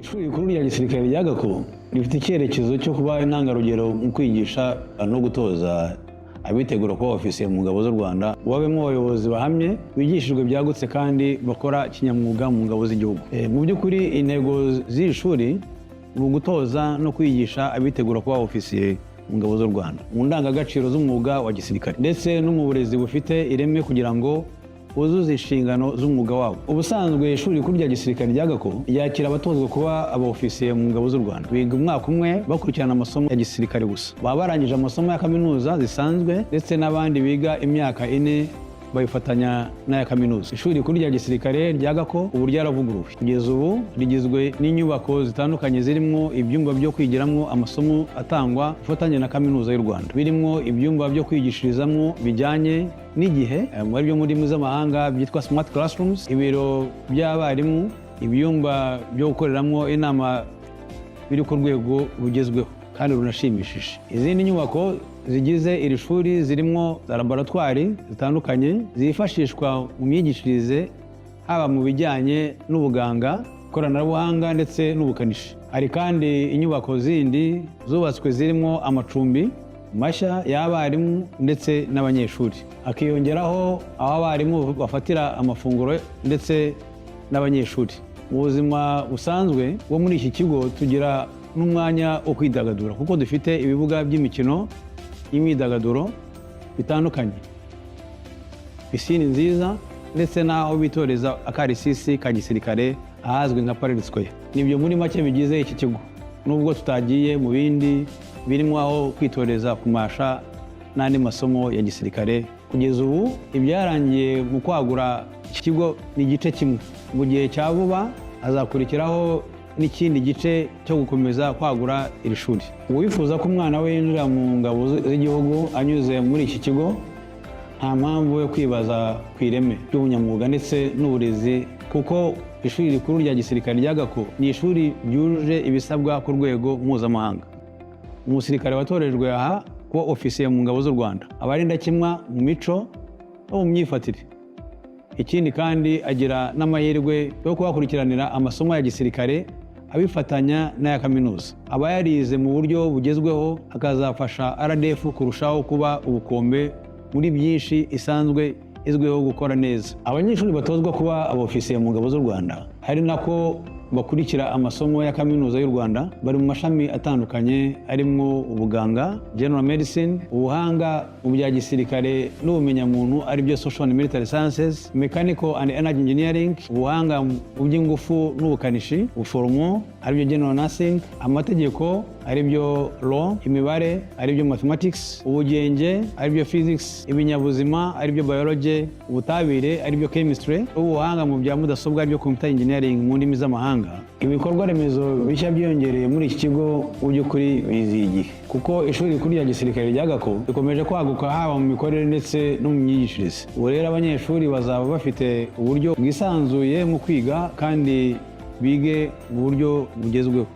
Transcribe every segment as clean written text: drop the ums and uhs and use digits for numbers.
Ishuri rikuru rya gisirikare rya Gako rifite icyerekezo cyo kuba intangarugero mu kwigisha no gutoza abitegura kuba ofisiye mu ngabo z'u Rwanda, babemo abayobozi bahamye bigishijwe byagutse kandi bakora kinyamwuga mu ngabo z'igihugu. Mu by'ukuri intego z'iri shuri ni ugutoza no kwigisha abitegura kuba ofisiye mu ngabo z'u Rwanda mu ndangagaciro z'umwuga wa gisirikare ndetse no mu burezi bufite ireme kugira ngo buzuze inshingano z'umwuga wabo. Ubusanzwe ishuri rikuru rya gisirikare rya Gako ryakira abatozwa kuba aba-ofisiye mu ngabo z'u Rwanda. Biga umwaka umwe bakurikirana amasomo ya gisirikare gusa. Baba barangije amasomo ya kaminuza zisanzwe ndetse n'abandi biga imyaka 4 bayifatanya n'aya kaminuza. Ishuri rikuru rya gisirikare rya Gako ubu ryaravuguruwe. Kugeza ubu rigizwe n'inyubako zitandukanye zirimo ibyumba byo kwigiramo amasomo atangwa ifatanye na kaminuza y'u Rwanda. Birimo ibyumba byo kwigishirizamo bijyanye n'igihe muri byo muri mpuzamahanga byitwa smart classrooms, ibiro by'abarimu, ibyumba byo gukoreramo inama biri ku rwego rugezweho kandi runashimishije. Izindi nyubako zigize iri shuri zirimo laboratwari zitandukanye zifashishwa mu myigishirize haba mu bijyanye n'ubuganga, ikoranabuhanga ndetse n'ubukanishi. Hari kandi inyubako zindi zubatswe zirimo amacumbi mashya y'abarimu ndetse n'abanyeshuri. Hakiyongeraho aho abarimu bafatira amafunguro ndetse n'abanyeshuri. Mu buzima busanzwe bwo muri iki kigo tugira n'umwanya wo kwidagadura kuko dufite ibibuga by'imikino y'imyidagaduro bitandukanye, pisine nziza ndetse n'aho bitoreza akarisisi ka gisirikare ahazwi nka Parade Square. Nibyo muri make bigize iki kigo, nubwo tutagiye mu bindi birimo aho kwitoreza kumasha n'andi masomo ya gisirikare. Kugeza ubu ibyarangiye mu kwagura iki kigo ni igice kimwe. Mu gihe cya vuba hazakurikiraho n'ikindi gice cyo gukomeza kwagura iri shuri. Uwifuza ko umwana we yinjira mu ngabo z'igihugu anyuze muri iki kigo nta mpamvu yo kwibaza ku ireme ry'ubunyamwuga ndetse n'uburezi, kuko ishuri rikuru rya gisirikare rya Gako ni ishuri ryujuje ibisabwa ku rwego mpuzamahanga. Umusirikare watorejwe aha kuba ofisiye mu ngabo z'u Rwanda aba ari indakemwa mu mico no mu myifatire. Ikindi kandi agira n'amahirwe yo kuhakurikiranira amasomo ya gisirikare abifatanya n'aya kaminuza. Aba yarize mu buryo bugezweho akazafasha RDF kurushaho kuba ubukombe muri byinshi isanzwe izwiho gukora neza. Abanyeshuri batozwa kuba abofisiye mu ngabo z'u Rwanda hari nako bakurikira amasomo ya kaminuza y'u Rwanda, bari mu mashami atandukanye arimo ubuganga, general medicine, ubuhanga mu bya gisirikare n'ubumenyamuntu aribyo social and military sciences, mechanical and energy engineering, ubuhanga mu by'ingufu n'ubukanishi, ubuforomo aribyo general nursing, amategeko aribyo law, imibare aribyo mathematics, ubugenge aribyo physics, ibinyabuzima aribyo biology, ubutabire aribyo chemistry, ubuhanga mu bya mudasobwa aribyo computer engineering mu ndimi z'amahanga. Ibikorwa remezo bishya byiyongereye muri iki kigo mu by'ukuri biziye igihe, kuko ishuri rikuru rya gisirikare rya Gako rikomeje kwaguka haba mu mikorere ndetse no mu myigishirize. Ubu rero abanyeshuri bazaba bafite uburyo bwisanzuye mu kwiga kandi bige mu buryo bugezweho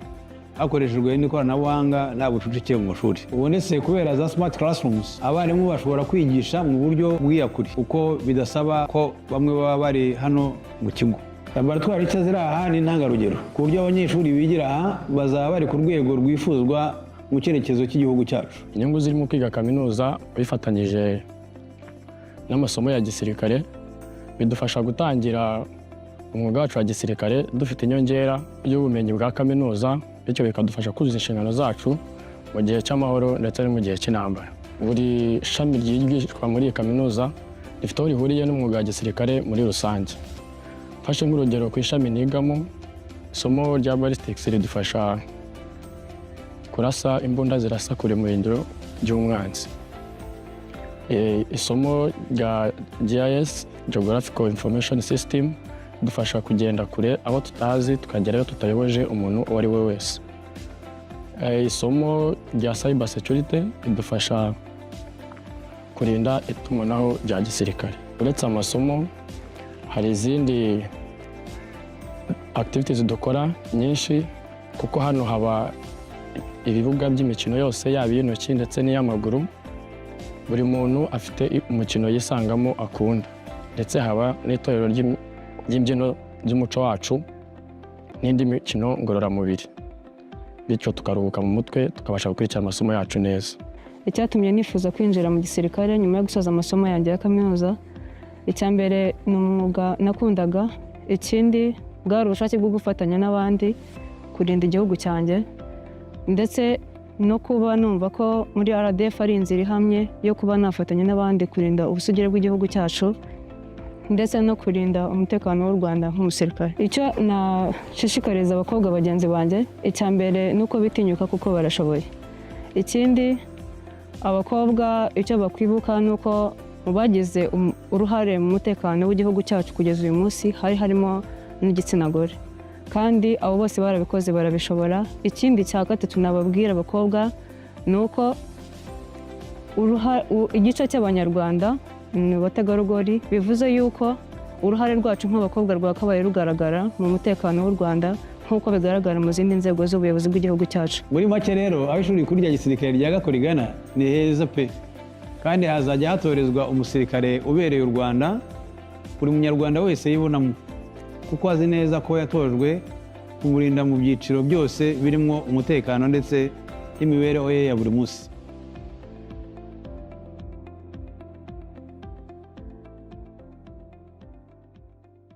hakoreshejwe n'ikoranabuhanga nta bucucike mu mashuri ubonetse. Kubera za smart classrooms, abarimu bashobora kwigisha mu buryo bw'iyakure kuko bidasaba ko bamwe baba bari hano mu kigo. Laboratwari nshya ziri aha ni intangarugero ku buryo abanyeshuri bigira aha bazaba bari ku rwego rwifuzwa mu cyerekezo cy'igihugu cyacu. Inyungu zirimo kwiga kaminuza bifatanyije n'amasomo ya gisirikare bidufasha gutangira umwuga wacu wa gisirikare dufite inyongera y'ubumenyi bwa kaminuza, bityo bikadufasha kuzuza inshingano zacu mu gihe cy'amahoro ndetse no mu gihe cy'intambara. Buri shami ryigishwa muri iyi kaminuza rifite aho rihuriye n'umwuga wa gisirikare muri rusange. Mfashe nk'urugero ku ishami nigamo, isomo rya ballistics ridufasha kurasa imbunda zirasa kure mu birindiro by'umwanzi. Isomo rya GIS, Geographical Information System, dufasha kugenda kure abo tutazi tukagerayo tutayoboje umuntu uwo ari we wese. Isomo rya Cyber Security ridufasha kurinda itumanaho rya gisirikare. Uretse amasomo hari izindi activities dukora nyinshi, kuko hano haba ibibuga by'imikino yose yaba iy'intoki ndetse n'iy'amaguru. Buri muntu afite umukino yisangamo akunda, ndetse haba n'itorero ry'imbyino ry'umuco wacu n'indi mikino ngororamubiri, bityo tukaruhuka mu mutwe tukabasha gukurikira amasomo yacu neza. Icyatumye nifuza kwinjira mu gisirikare nyuma yo gusoza amasomo yanjye ya kaminuza, icya mbere ni umwuga nakundaga, ikindi bwari ubushake bwo gufatanya n'abandi kurinda igihugu cyanjye, ndetse no kuba numva ko muri RDF ari inzira ihamye yo kuba nafatanya n'abandi kurinda ubusugire bw'igihugu cyacu ndetse no kurinda umutekano w'u Rwanda nk'umusirikare. Icyo nashishikariza abakobwa bagenzi banjye, icya mbere ni uko bitinyuka kuko barashoboye. Ikindi abakobwa icyo bakwibuka ni uko mu bagize uruhare mu mutekano w'igihugu cyacu kugeza uyu munsi harimo n'igitsina gore, kandi abo bose barabikoze barabishobora. Ikindi cya gatatu nababwira abakobwa ni uko igice cy'abanyarwanda ni abategarugori, bivuze yuko uruhare rwacu nk'abakobwa rwakabaye rugaragara mu mutekano w'u Rwanda nk'uko bigaragara mu zindi nzego z'ubuyobozi bw'igihugu cyacu. Muri make rero aho ishuri rikuru rya gisirikare rya Gako rigana ni heza pe, kandi hazajya hatorezwa umusirikare ubereye u Rwanda, buri munyarwanda wese yibonamo, kuko azi neza ko yatojwe kumurinda mu byiciro byose birimo umutekano ndetse n'imibereho ye ya buri munsi.